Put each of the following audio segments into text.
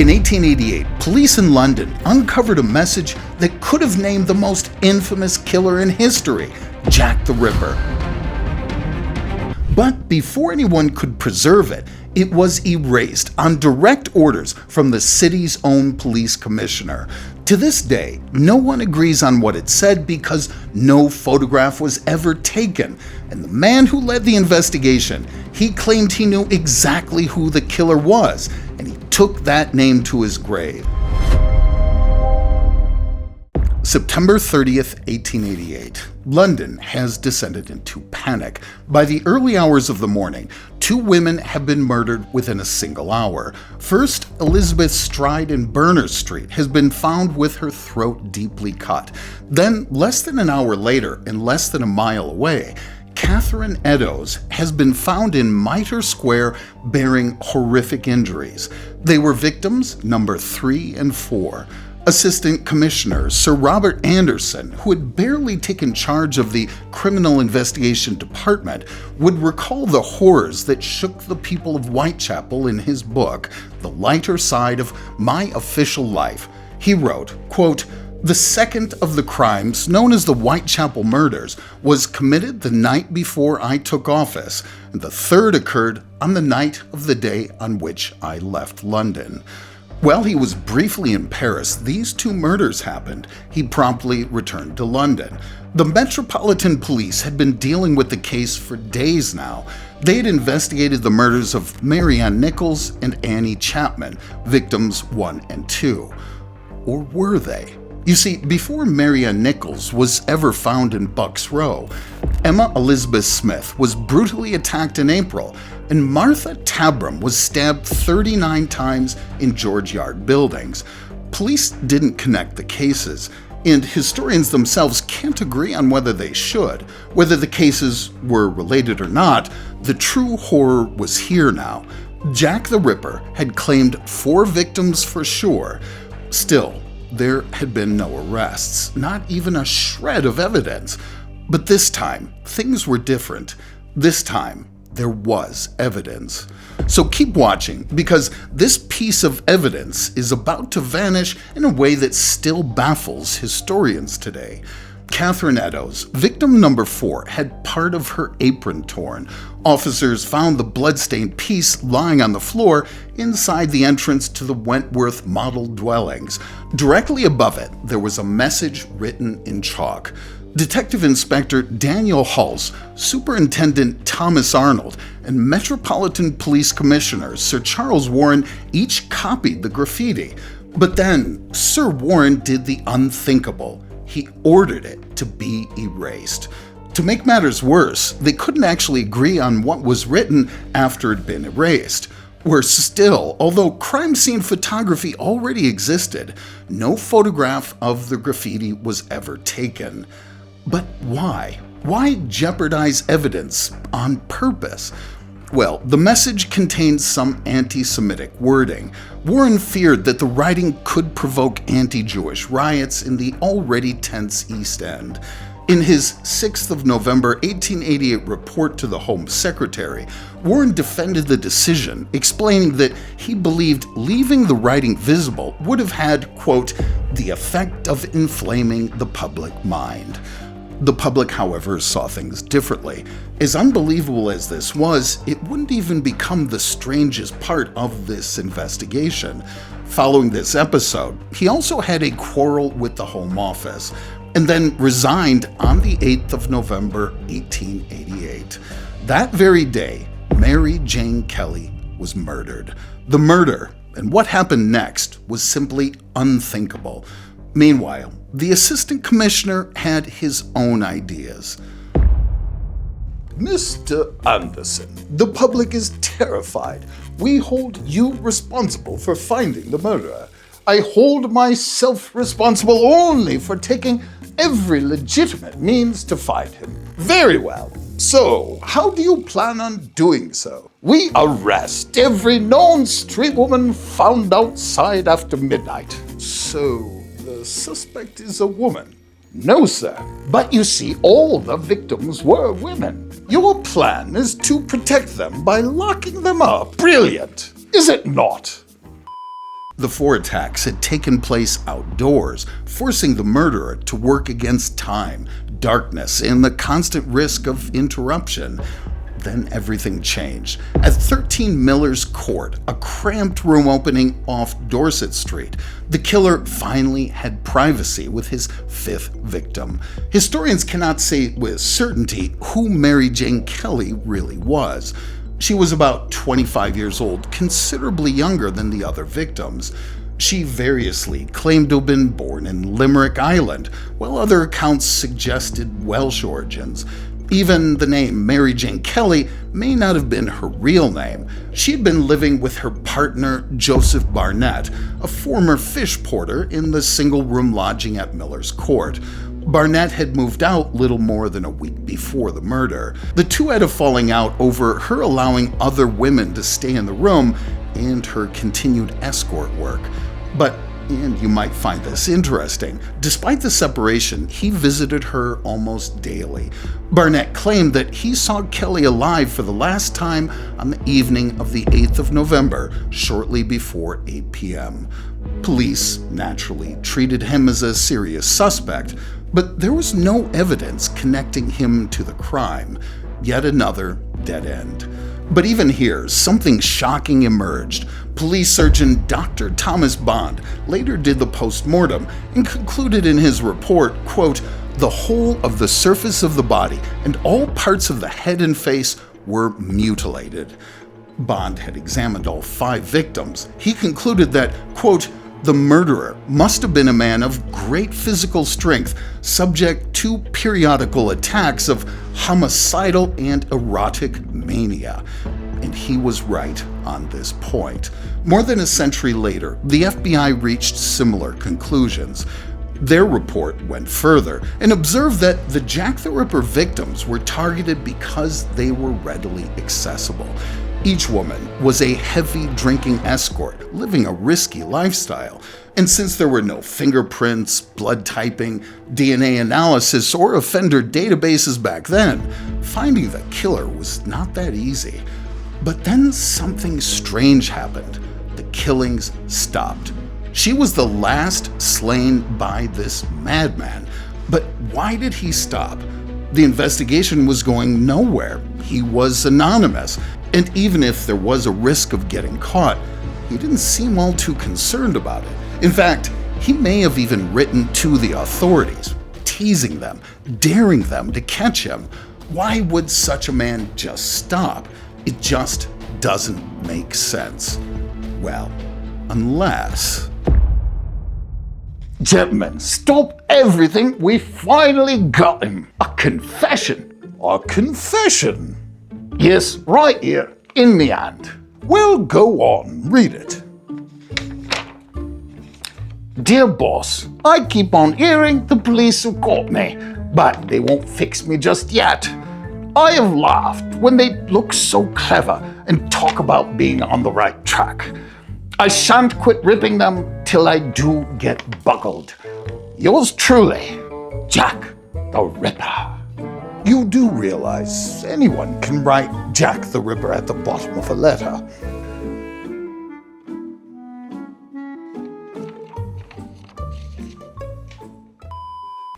In 1888, police in London uncovered a message that could have named the most infamous killer in history, Jack the Ripper. But before anyone could preserve it, it was erased on direct orders from the city's own police commissioner. To this day, no one agrees on what it said because no photograph was ever taken. And the man who led the investigation, he claimed he knew exactly who the killer was, and he took that name to his grave. September 30th, 1888. London has descended into panic. By the early hours of the morning, 2 women have been murdered within a single hour. First, Elizabeth Stride in Berners Street has been found with her throat deeply cut. Then, less than an hour later, and less than a mile away, Catherine Eddowes has been found in Mitre Square bearing horrific injuries. They were victims number 3 and 4. Assistant Commissioner Sir Robert Anderson, who had barely taken charge of the Criminal Investigation Department, would recall the horrors that shook the people of Whitechapel in his book, The Lighter Side of My Official Life. He wrote, quote, "The second of the crimes, known as the Whitechapel murders, was committed the night before I took office, and the third occurred on the night of the day on which I left London." While he was briefly in Paris, these 2 murders happened. He promptly returned to London. The Metropolitan Police had been dealing with the case for days now. They had investigated the murders of Mary Ann Nichols and Annie Chapman, victims 1 and 2. Or were they? You see, before Mary Ann Nichols was ever found in Bucks Row, Emma Elizabeth Smith was brutally attacked in April, and Martha Tabram was stabbed 39 times in George Yard buildings. Police didn't connect the cases, and historians themselves can't agree on whether they should. Whether the cases were related or not, the true horror was here now. Jack the Ripper had claimed 4 victims for sure. Still, there had been no arrests, not even a shred of evidence. But this time, things were different. This time, there was evidence. So keep watching, because this piece of evidence is about to vanish in a way that still baffles historians today. Catherine Eddowes, victim number 4, had part of her apron torn. Officers found the bloodstained piece lying on the floor inside the entrance to the Wentworth model dwellings. Directly above it, there was a message written in chalk. Detective Inspector Daniel Hulse, Superintendent Thomas Arnold, and Metropolitan Police Commissioner Sir Charles Warren each copied the graffiti. But then, Sir Warren did the unthinkable. He ordered it to be erased. To make matters worse, they couldn't actually agree on what was written after it had been erased. Worse still, although crime scene photography already existed, no photograph of the graffiti was ever taken. But why? Why jeopardize evidence on purpose? Well, the message contained some anti-Semitic wording. Warren feared that the writing could provoke anti-Jewish riots in the already tense East End. In his 6th of November 1888 report to the Home Secretary, Warren defended the decision, explaining that he believed leaving the writing visible would have had, quote, "the effect of inflaming the public mind." The public, however, saw things differently. As unbelievable as this was, it wouldn't even become the strangest part of this investigation. Following this episode, he also had a quarrel with the Home Office, and then resigned on the 8th of November, 1888. That very day, Mary Jane Kelly was murdered. The murder, and what happened next, was simply unthinkable. Meanwhile, the assistant commissioner had his own ideas. Mr. Anderson, the public is terrified. We hold you responsible for finding the murderer. I hold myself responsible only for taking every legitimate means to find him. Very well. So, how do you plan on doing so? We arrest every known street woman found outside after midnight. So, the suspect is a woman? No, sir. But you see, all the victims were women. Your plan is to protect them by locking them up. Brilliant, is it not? The four attacks had taken place outdoors, forcing the murderer to work against time, darkness, and the constant risk of interruption. Then everything changed. At 13 Miller's Court, a cramped room opening off Dorset Street, the killer finally had privacy with his fifth victim. Historians cannot say with certainty who Mary Jane Kelly really was. She was about 25 years old, considerably younger than the other victims. She variously claimed to have been born in Limerick Island, while other accounts suggested Welsh origins. Even the name Mary Jane Kelly may not have been her real name. She had been living with her partner, Joseph Barnett, a former fish porter in the single-room lodging at Miller's Court. Barnett had moved out little more than a week before the murder. The two had a falling out over her allowing other women to stay in the room and her continued escort work. But, and you might find this interesting, despite the separation, he visited her almost daily. Barnett claimed that he saw Kelly alive for the last time on the evening of the 8th of November, shortly before 8 p.m. Police, naturally, treated him as a serious suspect, but there was no evidence connecting him to the crime. Yet another dead end. But even here, something shocking emerged. Police Surgeon Dr. Thomas Bond later did the post-mortem and concluded in his report, quote, "The whole of the surface of the body and all parts of the head and face were mutilated." Bond had examined all 5 victims. He concluded that, quote, "The murderer must have been a man of great physical strength, subject to periodical attacks of homicidal and erotic mania." And he was right on this point. More than a century later, the FBI reached similar conclusions. Their report went further and observed that the Jack the Ripper victims were targeted because they were readily accessible. Each woman was a heavy drinking escort, living a risky lifestyle. And since there were no fingerprints, blood typing, DNA analysis, or offender databases back then, finding the killer was not that easy. But then something strange happened. The killings stopped. She was the last slain by this madman. But why did he stop? The investigation was going nowhere. He was anonymous. And even if there was a risk of getting caught, he didn't seem all too concerned about it. In fact, he may have even written to the authorities, teasing them, daring them to catch him. Why would such a man just stop? It just doesn't make sense. Well, unless... Gentlemen, stop everything. We finally got him. A confession. A confession? Yes, right here, in me hand. Well, go on, read it. Dear boss, I keep on hearing the police have caught me, but they won't fix me just yet. I have laughed when they look so clever and talk about being on the right track. I shan't quit ripping them till I do get buckled. Yours truly, Jack the Ripper. You do realize anyone can write Jack the Ripper at the bottom of a letter.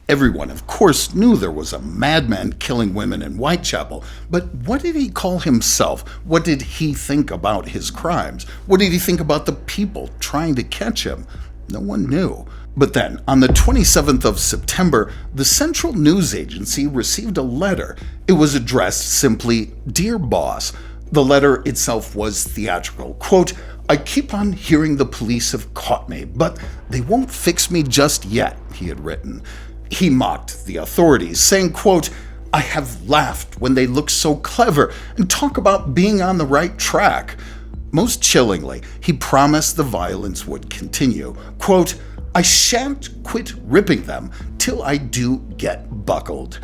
Everyone, of course, knew there was a madman killing women in Whitechapel, but what did he call himself? What did he think about his crimes? What did he think about the people trying to catch him? No one knew. But then, on the 27th of September, the Central News Agency received a letter. It was addressed simply, "Dear Boss." The letter itself was theatrical. Quote, "I keep on hearing the police have caught me, but they won't fix me just yet," he had written. He mocked the authorities, saying, quote, "I have laughed when they look so clever and talk about being on the right track." Most chillingly, he promised the violence would continue. Quote, "I shan't quit ripping them till I do get buckled."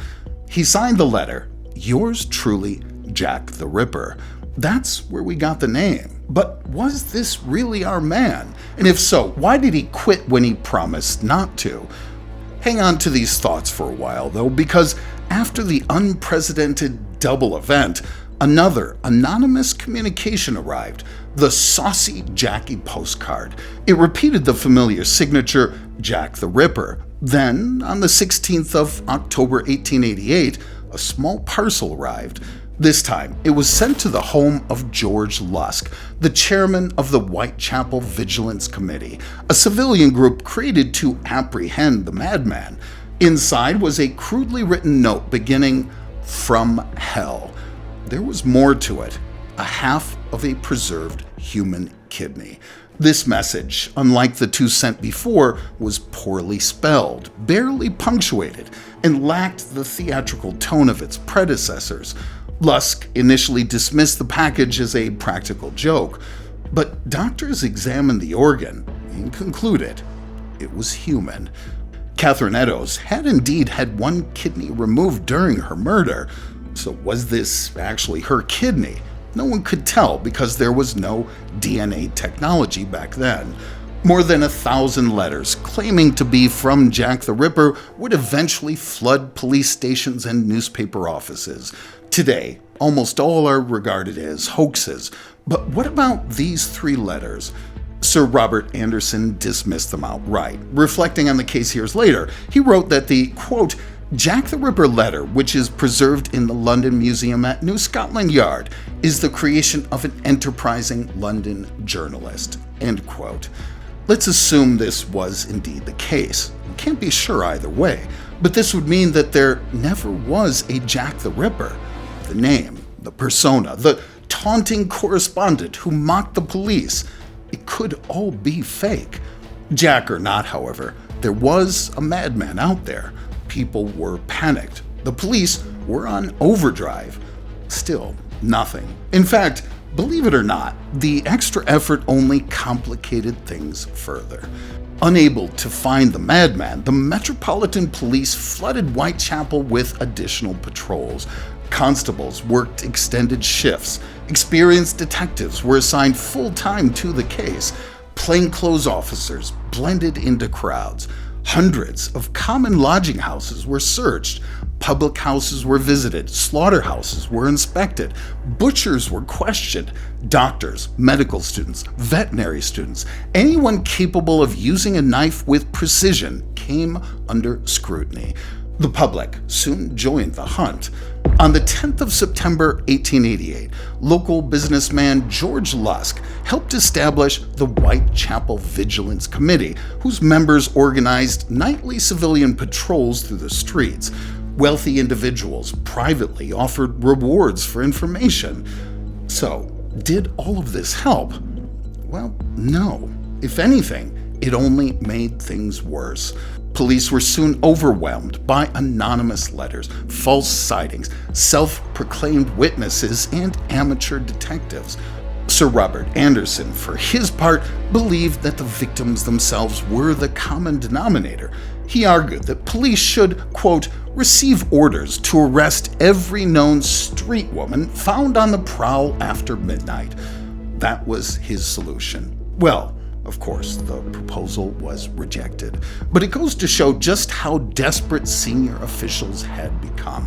He signed the letter, "Yours truly, Jack the Ripper." That's where we got the name. But was this really our man? And if so, why did he quit when he promised not to? Hang on to these thoughts for a while, though, because after the unprecedented double event, another anonymous communication arrived, the Saucy Jackie postcard. It repeated the familiar signature, Jack the Ripper. Then, on the 16th of October 1888, a small parcel arrived. This time, it was sent to the home of George Lusk, the chairman of the Whitechapel Vigilance Committee, a civilian group created to apprehend the madman. Inside was a crudely written note beginning, "From hell." There was more to it, a half of a preserved human kidney. This message, unlike the two sent before, was poorly spelled, barely punctuated, and lacked the theatrical tone of its predecessors. Lusk initially dismissed the package as a practical joke, but doctors examined the organ and concluded it was human. Catherine Eddowes had indeed had one kidney removed during her murder, so was this actually her kidney? No one could tell because there was no DNA technology back then. More than 1,000 letters claiming to be from Jack the Ripper would eventually flood police stations and newspaper offices. Today, almost all are regarded as hoaxes. But what about these 3 letters? Sir Robert Anderson dismissed them outright. Reflecting on the case years later, he wrote that the, quote, Jack the Ripper letter, which is preserved in the London Museum at New Scotland Yard, is the creation of an enterprising London journalist, end quote. Let's assume this was indeed the case. We can't be sure either way, but this would mean that there never was a Jack the Ripper. The name, the persona, the taunting correspondent who mocked the police, it could all be fake. Jack or not, however, there was a madman out there. People were panicked. The police were on overdrive. Still, nothing. In fact, believe it or not, the extra effort only complicated things further. Unable to find the madman, the Metropolitan Police flooded Whitechapel with additional patrols. Constables worked extended shifts. Experienced detectives were assigned full-time to the case. Plainclothes officers blended into crowds. Hundreds of common lodging houses were searched. Public houses were visited. Slaughterhouses were inspected. Butchers were questioned. Doctors, medical students, veterinary students, anyone capable of using a knife with precision came under scrutiny. The public soon joined the hunt. On the 10th of September 1888, local businessman George Lusk helped establish the Whitechapel Vigilance Committee, whose members organized nightly civilian patrols through the streets. Wealthy individuals privately offered rewards for information. So, did all of this help? Well, no. If anything, it only made things worse. Police were soon overwhelmed by anonymous letters, false sightings, self-proclaimed witnesses, and amateur detectives. Sir Robert Anderson, for his part, believed that the victims themselves were the common denominator. He argued that police should, quote, receive orders to arrest every known street woman found on the prowl after midnight. That was his solution. Well, of course, the proposal was rejected, but it goes to show just how desperate senior officials had become.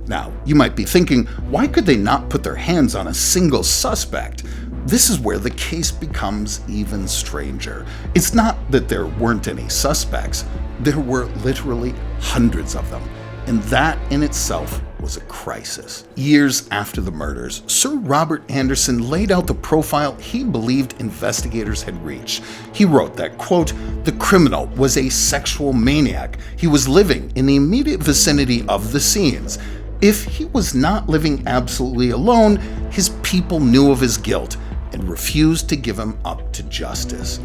Now, you might be thinking, why could they not put their hands on a single suspect? This is where the case becomes even stranger. It's not that there weren't any suspects, there were literally hundreds of them, and that in itself was a crisis. Years after the murders, Sir Robert Anderson laid out the profile he believed investigators had reached. He wrote that, quote, the criminal was a sexual maniac. He was living in the immediate vicinity of the scenes. If he was not living absolutely alone, his people knew of his guilt and refused to give him up to justice.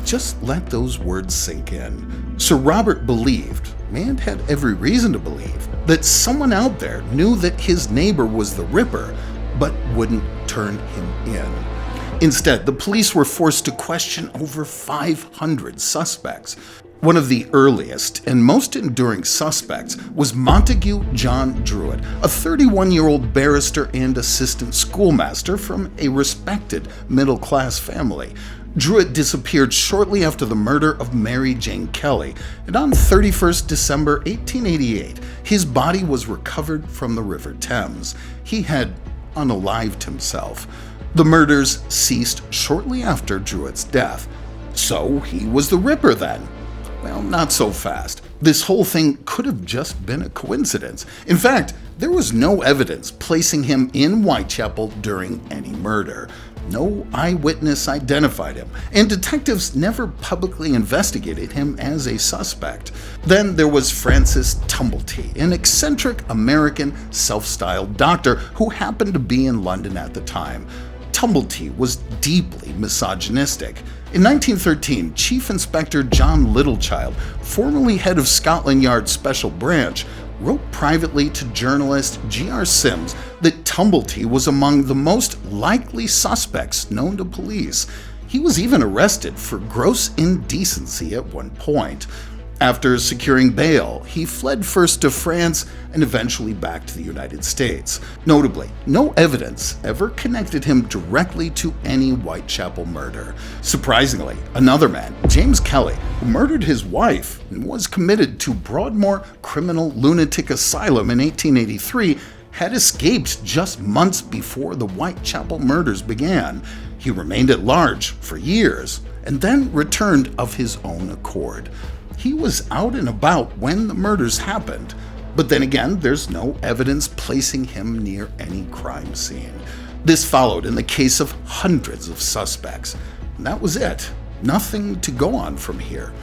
Just let those words sink in. Sir Robert believed, and had every reason to believe, that someone out there knew that his neighbor was the Ripper, but wouldn't turn him in. Instead, the police were forced to question over 500 suspects. One of the earliest and most enduring suspects was Montague John Druitt, a 31-year-old barrister and assistant schoolmaster from a respected middle-class family. Druitt disappeared shortly after the murder of Mary Jane Kelly, and on 31st December 1888, his body was recovered from the River Thames. He had unalived himself. The murders ceased shortly after Druitt's death. So he was the Ripper then? Well, not so fast. This whole thing could have just been a coincidence. In fact, there was no evidence placing him in Whitechapel during any murder. No eyewitness identified him, and detectives never publicly investigated him as a suspect. Then there was Francis Tumblety, an eccentric American self-styled doctor who happened to be in London at the time. Tumblety was deeply misogynistic. In 1913, Chief Inspector John Littlechild, formerly head of Scotland Yard's Special Branch, wrote privately to journalist G.R. Sims that Tumblety was among the most likely suspects known to police. He was even arrested for gross indecency at one point. After securing bail, he fled first to France and eventually back to the United States. Notably, no evidence ever connected him directly to any Whitechapel murder. Surprisingly, another man, James Kelly, who murdered his wife and was committed to Broadmoor Criminal Lunatic Asylum in 1883, had escaped just months before the Whitechapel murders began. He remained at large for years and then returned of his own accord. He was out and about when the murders happened, but then again, there's no evidence placing him near any crime scene. This followed in the case of hundreds of suspects. And that was it. Nothing to go on from here.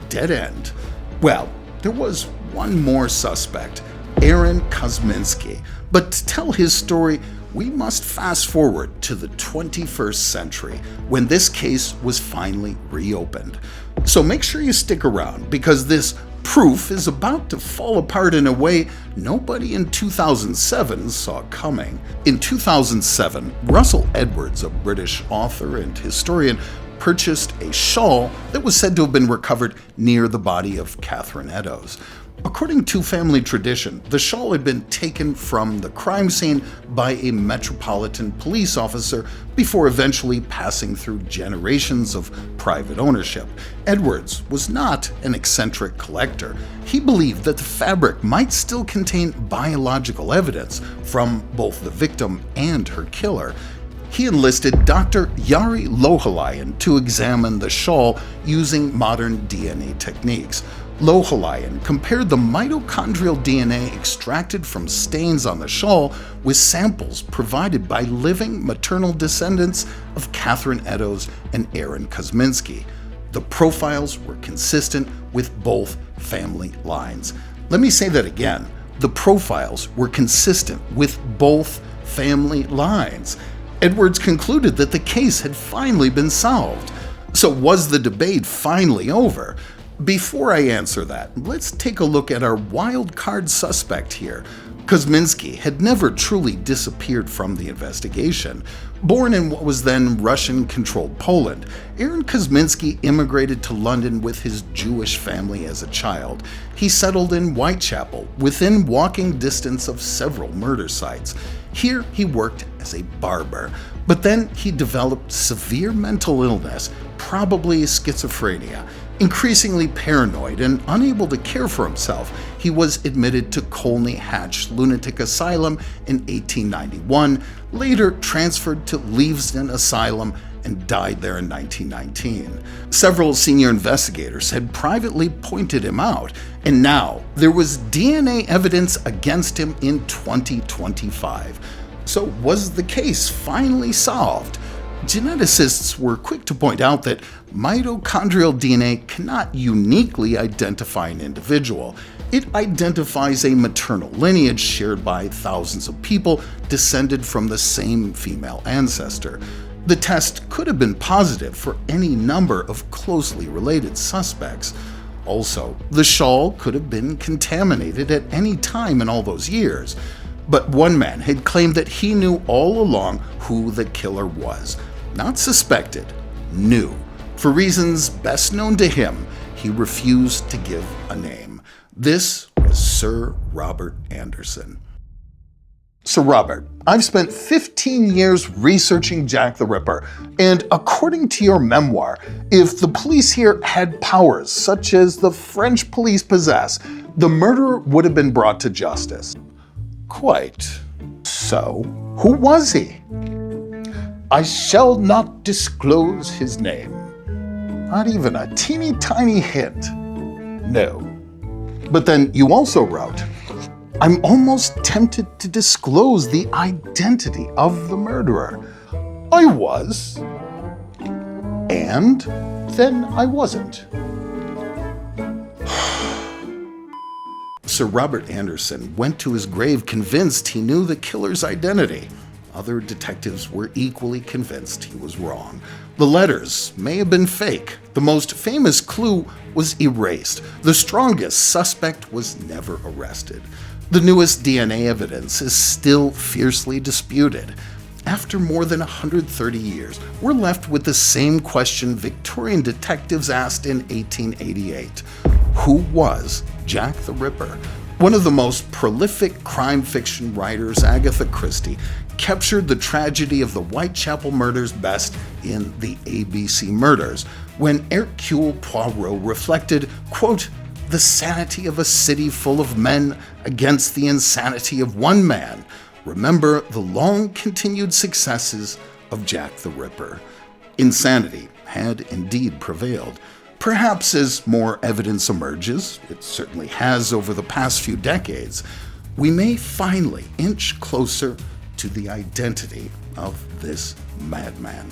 Dead end. Well, there was one more suspect, Aaron Kosminski, but to tell his story, we must fast forward to the 21st century when this case was finally reopened. So make sure you stick around because this proof is about to fall apart in a way nobody in 2007 saw coming. In 2007, Russell Edwards, a British author and historian, purchased a shawl that was said to have been recovered near the body of Catherine Eddowes. According to family tradition, the shawl had been taken from the crime scene by a Metropolitan Police officer before eventually passing through generations of private ownership. Edwards was not an eccentric collector. He believed that the fabric might still contain biological evidence from both the victim and her killer. He enlisted Dr. Jari Lohalainen to examine the shawl using modern DNA techniques. Lohalainen compared the mitochondrial DNA extracted from stains on the shawl with samples provided by living maternal descendants of Catherine Eddowes and Aaron Kosminski. The profiles were consistent with both family lines. Let me say that again. The profiles were consistent with both family lines. Edwards concluded that the case had finally been solved. So was the debate finally over? Before I answer that, let's take a look at our wild card suspect here. Kosminski had never truly disappeared from the investigation. Born in what was then Russian-controlled Poland, Aaron Kosminski immigrated to London with his Jewish family as a child. He settled in Whitechapel, within walking distance of several murder sites. Here he worked as a barber, but then he developed severe mental illness, probably schizophrenia. Increasingly paranoid and unable to care for himself, he was admitted to Colney Hatch Lunatic Asylum in 1891, later transferred to Leavesden Asylum, and died there in 1919. Several senior investigators had privately pointed him out, and now there was DNA evidence against him in 2025. So was the case finally solved? Geneticists were quick to point out that mitochondrial DNA cannot uniquely identify an individual. It identifies a maternal lineage shared by thousands of people descended from the same female ancestor. The test could have been positive for any number of closely related suspects. Also, the shawl could have been contaminated at any time in all those years. But one man had claimed that he knew all along who the killer was. Not suspected, knew. For reasons best known to him, he refused to give a name. This was Sir Robert Anderson. Sir Robert, I've spent 15 years researching Jack the Ripper, and according to your memoir, if the police here had powers such as the French police possess, the murderer would have been brought to justice. Quite. So, who was he? I shall not disclose his name. Not even a teeny tiny hint. No. But then you also wrote, I'm almost tempted to disclose the identity of the murderer. I was, and then I wasn't. Sir Robert Anderson went to his grave convinced he knew the killer's identity. Other detectives were equally convinced he was wrong. The letters may have been fake. The most famous clue was erased. The strongest suspect was never arrested. The newest DNA evidence is still fiercely disputed. After more than 130 years, we're left with the same question Victorian detectives asked in 1888. Who was Jack the Ripper? One of the most prolific crime fiction writers, Agatha Christie, captured the tragedy of the Whitechapel murders best in The ABC Murders, when Hercule Poirot reflected, quote, the sanity of a city full of men against the insanity of one man. Remember the long-continued successes of Jack the Ripper. Insanity had indeed prevailed. Perhaps as more evidence emerges, it certainly has over the past few decades, we may finally inch closer to the identity of this madman.